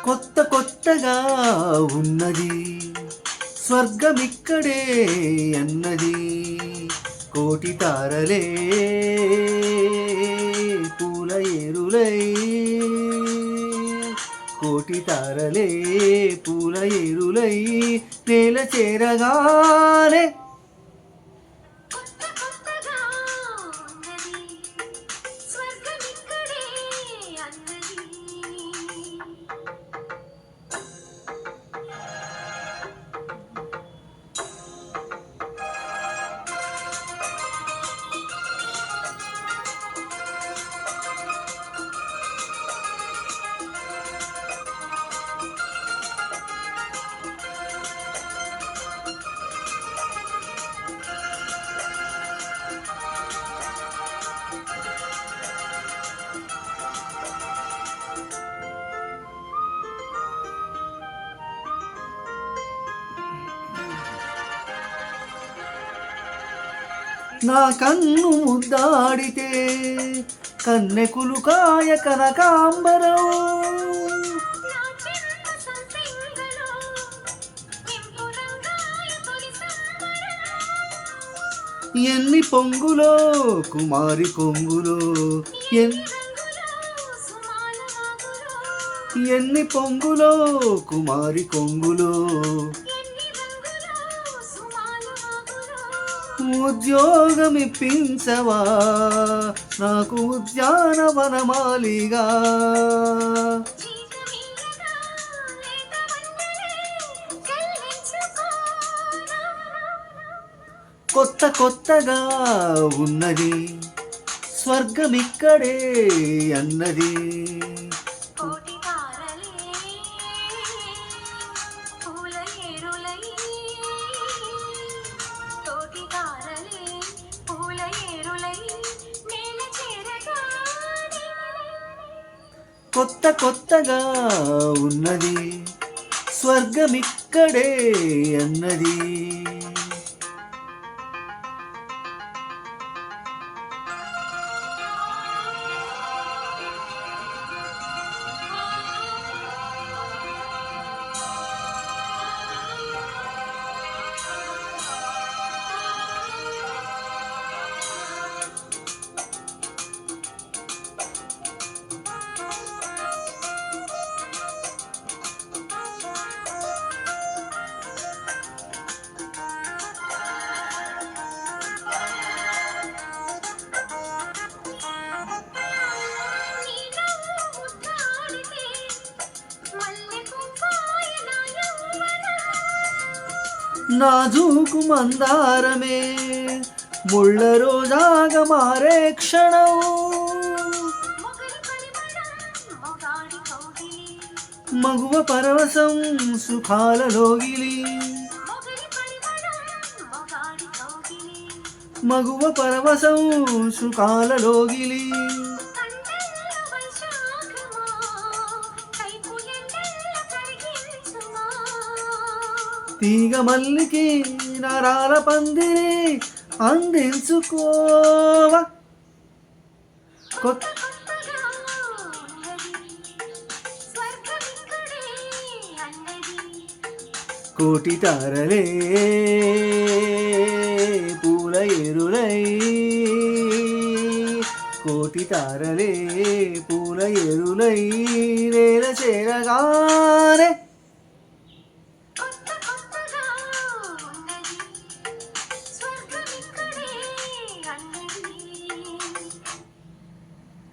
కొత్త కొత్తగా ఉన్నది స్వర్గమిక్కడే అన్నది కోటి తారలే పూల ఏరులై కోటి తారలే పూల ఏరులై నేల చేరగానే నా కన్ను ముద్దాడితే కన్నెకులు కాయ కనకాంబరం ఎన్ని పొంగులో కుమారి కొంగులో ఎన్ని పొంగులో కుమారి కొంగులో ఉద్యోగమిప్పించవా నాకు ఉద్యానవనమాలిగా కొత్త కొత్తగా ఉన్నది స్వర్గమిక్కడే అన్నది కొత్త కొత్తగా ఉన్నది స్వర్గమిక్కడే అన్నది నాజూకు మందారమే ముళ్ళ రోజాగా మారే క్షణం మగువ పరవశం సుఖాల లోగిలి మగువ పరవశం సుఖాల లోగిలి తీగ మల్లికి నరాల పందిరి అందించుకోవా కోటి తారలే పూల ఏరులై కోటి తారలే పూల ఏరులై నేల చేరగానే